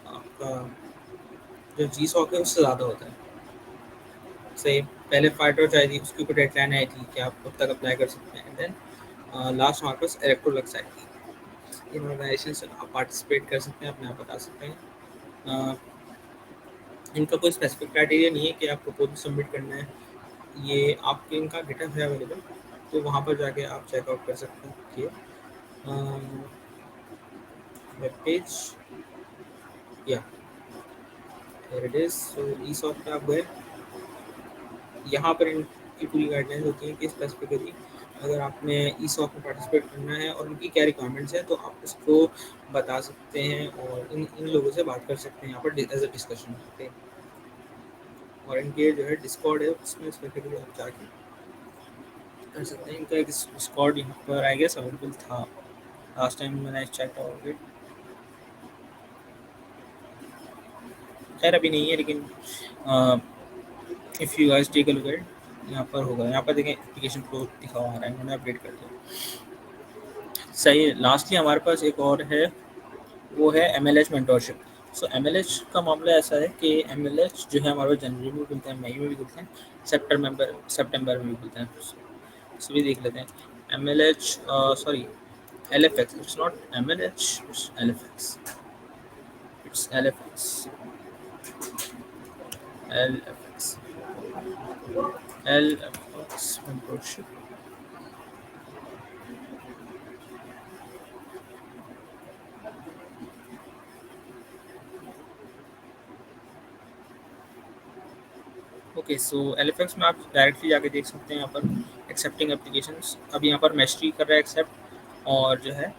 आपका जो GSOC है उससे ज़्यादा होता है। सही। पहले फाइटर चाहिए थी, उसके ऊपर डेडलाइन आई थी कि आप कब तक अप्लाई कर सकते हैं। एंड देन लास्ट हमारे पास इलेक्ट्रोलक्स आई थी। इन ऑर्गेनाइजेशन से आप पार्टिसिपेट कर सकते हैं, अपने आप बता सकते हैं। अ, इनका कोई स्पेसिफिक क्राइटेरिया नहीं है कि आप प्रपोजल सबमिट करना है। ये आपके इनका गिटहब है अवेलेबल, तो वहाँ पर जाके आप चेकआउट कर सकते हैं कि वेब पेज या देयर इट इज़। सो ई-सॉफ्ट पे आप गए, यहाँ पर इनकी पूरी गाइडलाइंस होती हैं कि स्पेसिफिकली अगर आपने ई-सॉफ्ट में पार्टिसिपेट करना है और उनकी क्या रिक्वायरमेंट्स हैं तो आप उसको बता सकते हैं और इन इन लोगों से बात कर सकते हैं यहाँ पर एज अ डिस्कशन। ओके। और इनके जो है डिस्कॉर्ड है उसमें स्पेसिफिकली आप जाके कर सकते हैं। इनका एक डिस्कॉर्ड यहाँ पर आई गेस अवेलेबल था लास्ट टाइम मैंने चेक आउट इट। खैर अभी नहीं है, लेकिन if you guys take a look at यहाँ पर होगा। यहाँ पर देखें एप्लीकेशन फ्लो लिखा हुआ आ रहा है, मैंने अपडेट कर दिया। सही है। लास्टली हमारे पास एक और है, वो है MLH मेंटोरशिप। सो MLH का मामला ऐसा है कि MLH जो है हमारे पास जनवरी में भी खुलते हैं, मई में भी खुलते हैं, सितंबर में भी खुलते हैं। सो भी देख लेते हैं। MLH sorry LFX, it's not MLH, it's LFX, it's LFX, LFX, LFX mentorship. Okay. So LFX में आप डायरेक्टली जाके देख सकते हैं यहाँ पर एक्सेप्टिंग एप्लीकेशंस। अभी यहाँ पर मेस्ट्री कर रहा है एक्सेप्ट, और जो है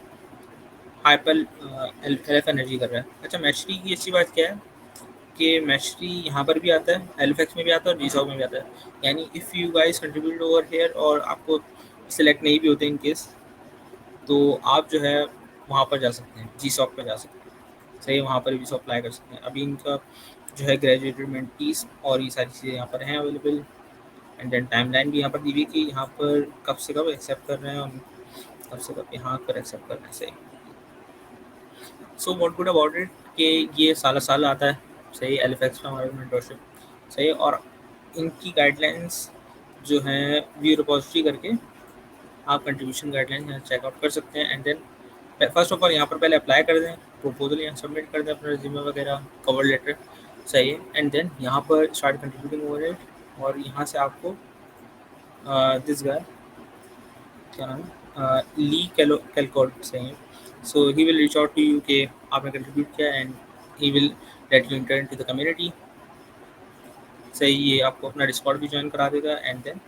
हाइपर LF एनर्जी कर रहा है। अच्छा, मेस्ट्री की अच्छी बात क्या है कि मेस्ट्री यहाँ पर भी आता है, LFX में भी आता है और GSOC में भी आता है। यानी if you guys contribute over here और आपको सिलेक्ट नहीं भी होते इन केस, तो आप जो है वहाँ पर जा सकते हैं, GSOC पर जा सकते हैं। सही है, वहाँ पर भी सब अप्लाई कर सकते हैं। अभी इनका जो है ग्रेजुएटेड मेंटीज और ये सारी चीज़ें यहाँ पर हैं अवेलेबल। एंड देन टाइमलाइन भी यहाँ पर दी हुई कि यहाँ पर कब से कब एक्सेप्ट कर रहे हैं और कब से कब यहाँ पर एक्सेप्ट कर रहे हैं। सही। So what good about it कि ये साल साल आता है। सही। LFX का हमारा मेंटरशिप। सही। और इनकी गाइडलाइंस जो हैं व्यू रिपोजिटरी करके आप कंट्रीब्यूशन गाइडलाइन यहाँ चेकआउट कर सकते हैं। And then first of all यहाँ पर पहले अप्लाई कर दें, प्रपोजल यहाँ सबमिट कर दें, अपना रिज्यूमे वगैरह, कवर लेटर। सही है। एंड देन यहाँ पर स्टार्ट कंट्रीब्यूटिंग ओवर इट, और यहाँ से आपको दिस गाय क्या नाम है, ली कैलकॉट। सही है। So he will reach out to you कि आपने कंट्रीब्यूट किया, and he will let you enter into the community. सही। ये आपको अपना डिस्कॉर्ड भी ज्वाइन करा देगा, and then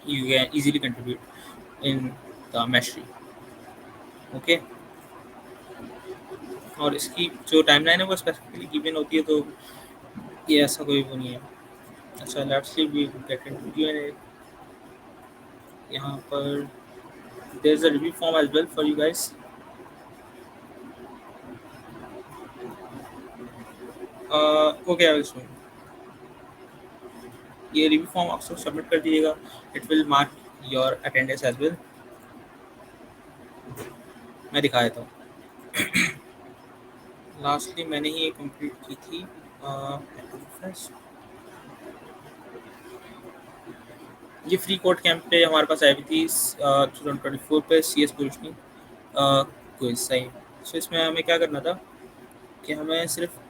you can easily contribute in the Meshery. Okay. और इसकी जो टाइमलाइन है वो स्पेसिफिकली गिवन होती है, तो ये ऐसा कोई वो नहीं है। अच्छा, let's see we get into Q&A। यहाँ पर there is a review form as well for you guys. Okay, I will show. ये रिव्यू फॉर्म आप सब सबमिट कर दीजिएगा, it will mark your attendance as well. मैं दिखा देता हूँ। लास्टली मैंने ही एक कंप्लीट की थी। ये फ्री कोड कैंप पे हमारे पास आई हुई थी 2024 पे, CS पोजिशनिंग क्विज। सही। सो इसमें हमें क्या करना था कि हमें सिर्फ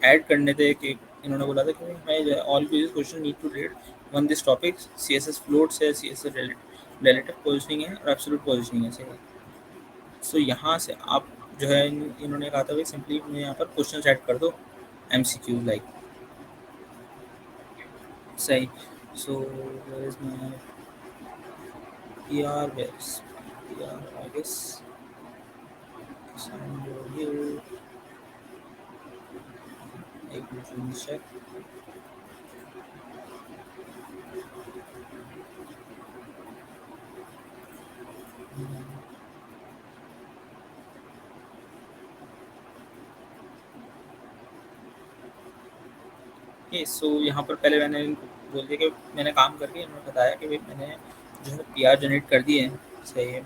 ऐड करने थे कि इन्होंने बोला था कि हमें all question need to read one this topic. CSS floats है, CSS रिलेटिव पोजिशनिंग है और एब्सोल्यूट पोजिशनिंग है। सही। सो यहाँ से आप जो है इन्होंने कहा था भाई सिंपली मैं यहाँ पर क्वेश्चन ऐड कर दो, MCQ लाइक। सही। सो PR where's PR, I guess. Sound over here. एक मिनट check. सो यहाँ पर पहले मैंने इनको बोल दिया कि मैंने काम करके इन्होंने बताया कि भाई मैंने जो है PR जनरेट कर दिए हैं, सही है।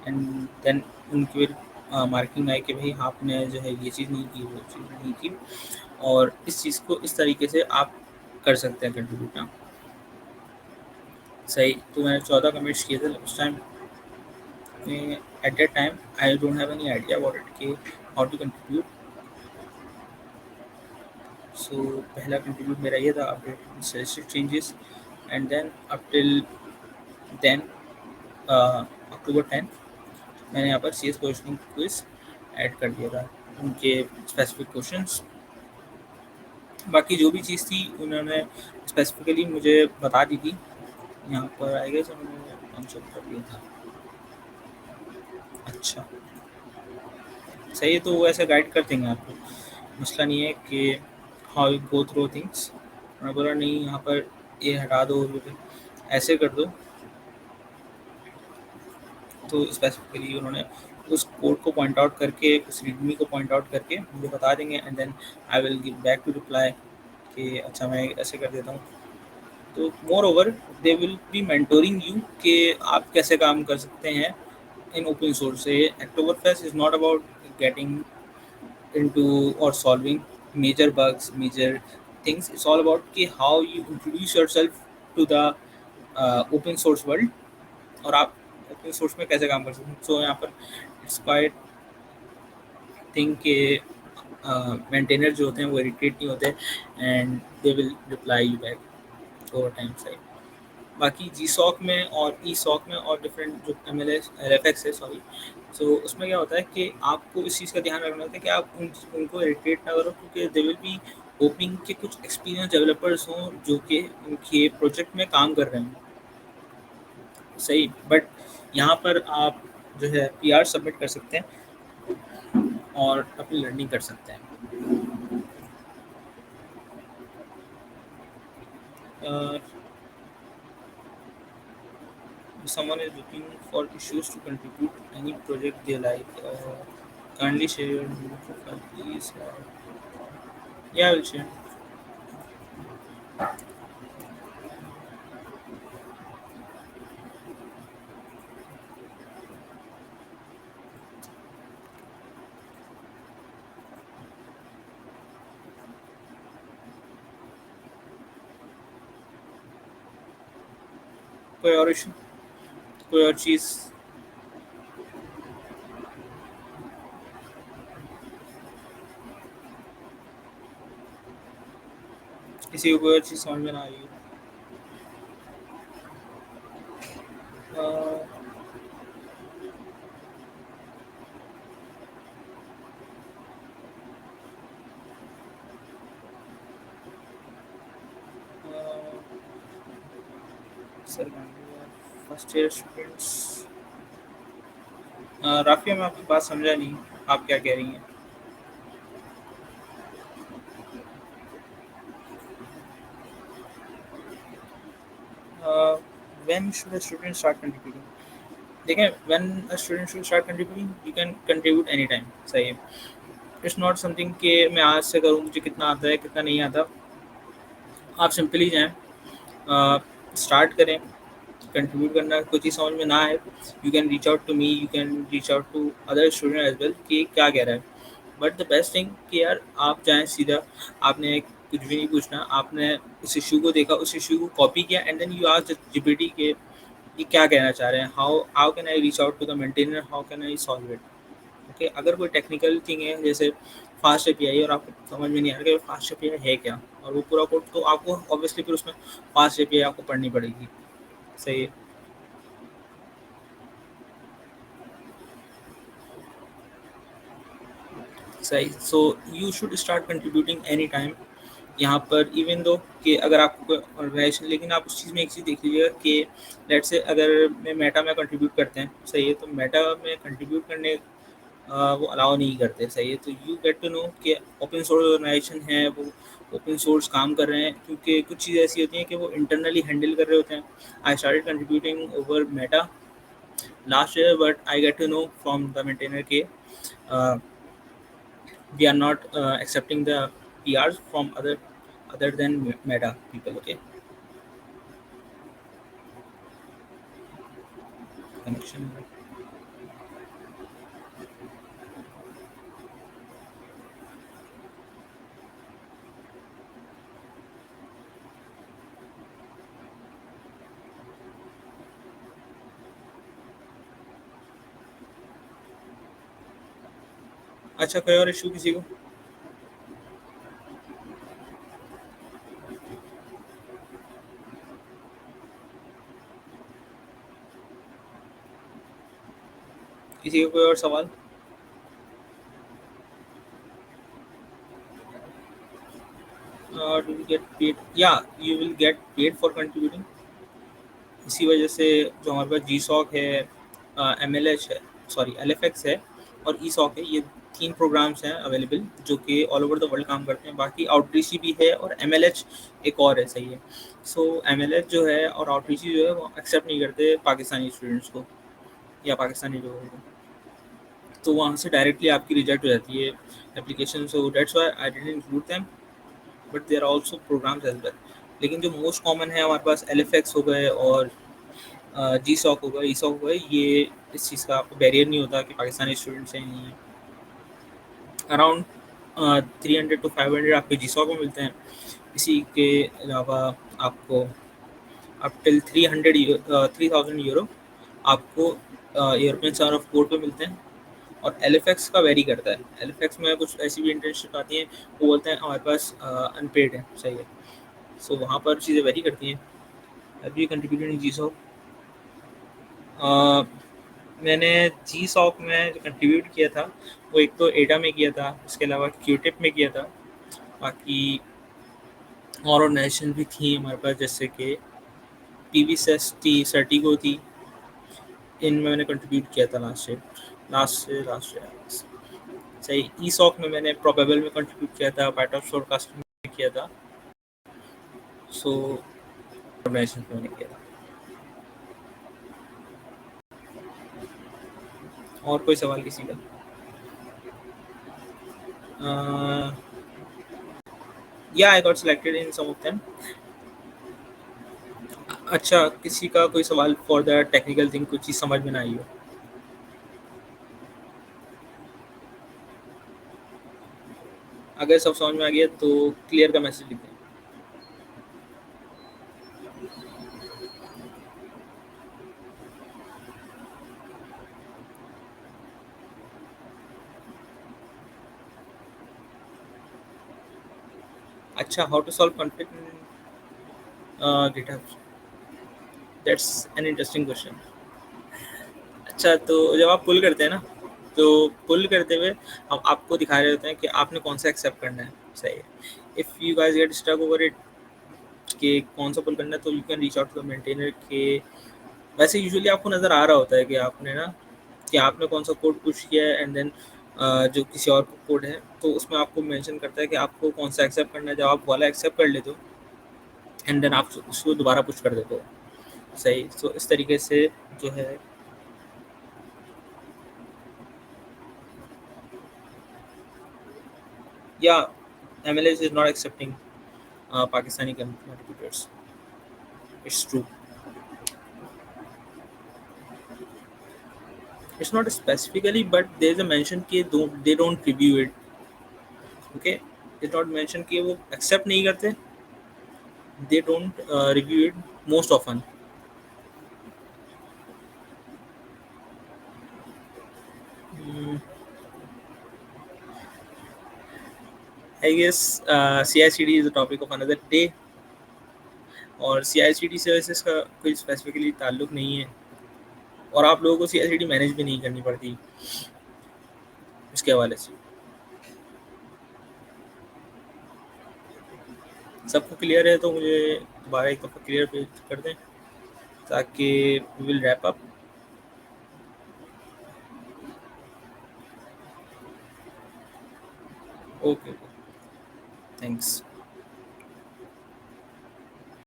एंड देन उनकी फिर मार्किंग आई कि भाई आपने जो है ये चीज़ नहीं की, वो चीज़ नहीं की, और इस चीज़ को इस तरीके से आप कर सकते हैं कंट्रीब्यूट ना, सही। तो मैंने 14 कमिट्स किए थे उस टाइम में। At that time I don't have any idea about it कि हाउ टू कंट्रीब्यूट। सो पहला कंट्रीब्यूट मेरा ये था, update statistic changes, and then up till then October 10 मैंने यहाँ पर CS पोजिशनिंग क्विज ऐड कर दिया था, उनके स्पेसिफिक क्वेश्चंस। बाकी जो भी चीज़ थी उन्होंने स्पेसिफिकली मुझे बता दी थी। यहाँ पर आई गेस उन्होंने आंसर कर दिया था। अच्छा, सही है, तो वो ऐसे गाइड कर देंगे आपको, मसला नहीं है कि how you go through things. उन्होंने बोला नहीं यहाँ पर ये हटा दो, ये ऐसे कर दो। तो स्पेसिफिकली उन्होंने उस कोड को पॉइंट आउट करके, उस रीडमी को पॉइंट आउट करके मुझे बता देंगे, and then I will give back to reply कि अच्छा मैं ऐसे कर देता हूँ। तो moreover they will be mentoring you कि आप कैसे काम कर सकते हैं इन ओपन सोर्स से। Oktoberfest is not about getting into or solving major bugs, major things. It's all about कि how you introduce yourself to the open source world, और आप open source में कैसे काम कर सकते हैं। So यहाँ पर it's quite thing कि मेंटेनर जो होते हैं वो इरिटेट नहीं होते, and they will reply you back over time, सही। बाकी GSOC में और ESOC में और डिफरेंट जो MLS LFX है, सॉरी, सो उसमें क्या होता है कि आपको इस चीज़ का ध्यान रखना होता है कि आप उनको इरिटेट ना करो, क्योंकि दे विल बी होपिंग कि कुछ एक्सपीरियंस डेवलपर्स हों जो कि उनके प्रोजेक्ट में काम कर रहे हैं, सही। बट यहाँ पर आप जो है PR सबमिट कर सकते हैं और अपनी लर्निंग कर सकते हैं। uh, someone is looking for issues to contribute any project they like, kindly share your profile please। Yeah, I will share। कोई और इशू, कोई और चीज़? किसी को कोई और चीज़ समझ में ना आई हो? Sir first year students, Rafia मैं आपकी बात समझा नहीं, आप क्या कह रही हैं? When should a student start contributing? देखें, when a student should start contributing, you can contribute any time, सही है। इट्स नॉट समथिंग कि मैं आज से करूँ, मुझे कितना आता है कितना नहीं आता। आप सिंपली जाएँ, स्टार्ट करें कंट्रीब्यूट करना। कोई चीज़ समझ में ना आए, you can reach out to me, you can reach out to other student as well कि क्या कह रहा है। बट द बेस्ट थिंग कि यार आप जाएँ सीधा, आपने कुछ भी नहीं पूछना, आपने उस इशू को देखा, उस इशू को कॉपी किया, and then you ask GPT के ये क्या कहना चाह रहे हैं, how how can I reach out to the maintainer, how can I solve it. Okay, अगर कोई टेक्निकल थिंग है जैसे फास्ट API और आपको समझ में नहीं आ रहा कि फास्ट API है क्या, और वो पूरा कोड, तो आपको ऑब्वियसली फिर उसमें फास्ट API आपको पढ़नी पड़ेगी, सही है। सही, so you should start contributing any time. यहाँ पर इवन दो कि अगर आपको कोई ऑर्गेनाइजेशन, लेकिन आप उस चीज़ में एक चीज़ देख लीजिएगा कि लेट्स से अगर मैं मेटा में कंट्रीब्यूट करते हैं, सही है, तो मेटा में कंट्रीब्यूट करने वो अलाउ नहीं करते, सही है, तो यू गेट टू नो कि ओपन सोर्स ऑर्गेनाइजेशन है, वो ओपन सोर्स काम कर रहे हैं, क्योंकि कुछ चीज़ें ऐसी होती हैं कि वो इंटरनली हैंडल कर रहे होते हैं. I started contributing over Meta last year, but I get to know from the maintainer ke uh, we are not accepting the PRs from other than Meta people. Okay, connection. अच्छा, कोई और issue किसी को? किसी को कोई और सवाल? Do you get paid? Yeah, you will get paid for contributing. इसी वजह से जो हमारे पास जी सॉक है, एम एल एच है, सॉरी एल एफ एक्स है और ई सॉक है, ये 3 प्रोग्राम्स हैं अवेलेबल जो कि ऑल ओवर द वर्ल्ड काम करते हैं. बाकी आउटरीच भी है और एम एल एच एक और है, सही है. सो एम एल एच जो है और आउटरीच जो है वो एक्सेप्ट नहीं करते पाकिस्तानी स्टूडेंट्स को या पाकिस्तानी लोगों को, तो वहाँ से डायरेक्टली आपकी रिजेक्ट हो जाती है application. So that's why I didn't include them, but there are also programmes as well. लेकिन जो मोस्ट कॉमन है हमारे पास एल एफ एक्स हो गए और जी सॉक होगा, ई सॉक होगा, ये इस चीज़ का आपको बैरियर नहीं होता कि पाकिस्तानी स्टूडेंट्स हैं नहीं है. अराउंड 300 to 500 आपके जी सॉक में मिलते हैं. इसी के अलावा आपको अप टिल 3,000 यूरो आपको यूरोपियन सेंटर ऑफ कोर्ट पे मिलते हैं. और एल एफ एक्स का वेरी करता है. एल एफ एक्स में कुछ ऐसी भी इंटर्नशिप आती हैं, वो बोलते हैं हमारे पास अनपेड है, सही है. सो वहाँ पर चीज़ें वेरी करती हैं. अभी कंट्रीब्यूटेड इन जी सॉक. मैंने जी सॉक में जो कंट्रीब्यूट किया था वो एक तो एडा में किया था, उसके अलावा क्यूटिप में किया था. बाकी और ऑर्गेनाइजेशन भी थी हमारे पास, जैसे कि पी वी सेस थी, सर्टिगो थी, इनमें मैंने कंट्रीब्यूट किया था लास्ट ईयर. सही. ई सॉक में मैंने प्रोबेबल में कंट्रीब्यूट किया था, पार्ट ऑफ शॉर्टकास्ट में किया था. सो ऑर्गेनाइजेशन में मैंने किया था. और कोई सवाल किसी का? या I got selected in some of them. अच्छा, किसी का कोई सवाल फॉर द टेक्निकल थिंग, कुछ चीज़ समझ में ना आई हो? अगर सब समझ में आ गया तो क्लियर का मैसेज लिख दें. अच्छा, how to solve conflict in GitHub? That's an interesting question. अच्छा, तो जब आप पुल करते हैं ना, तो पुल करते हुए हम आपको दिखा रहे होते हैं कि आपने कौन सा एक्सेप्ट करना है, सही है. If you guys get stuck over it कि कौन सा पुल करना है, तो you can reach out to the maintainer के. वैसे यूजुअली आपको नज़र आ रहा होता है कि आपने ना कि आपने कौन सा कोड पुश किया है, एंड देन जो किसी और कोड है तो उसमें आपको मेंशन करता है कि आपको कौन सा एक्सेप्ट करना है. जब आप वाला एक्सेप्ट कर लेते हो एंड देन आप उसको दोबारा पुश कर देते हो, सही. तो इस तरीके से जो है, या MLS is not accepting Pakistani contributors. It's true. It's not specifically, but there's a mention कि they don't review it. Okay, it's not mentioned कि वो accept नहीं करते. They don't review it most often. Hmm, I guess CI/CD is the topic of another day. और CI/CD services का कोई specifically ताल्लुक नहीं है, और आप लोगों को CI/CD मैनेज भी नहीं करनी पड़ती इसके हवाले से. सबको क्लियर है तो मुझे दोबारा एक दफ़ा क्लियर पे कर दें ताकि we will wrap up. Okay, thanks.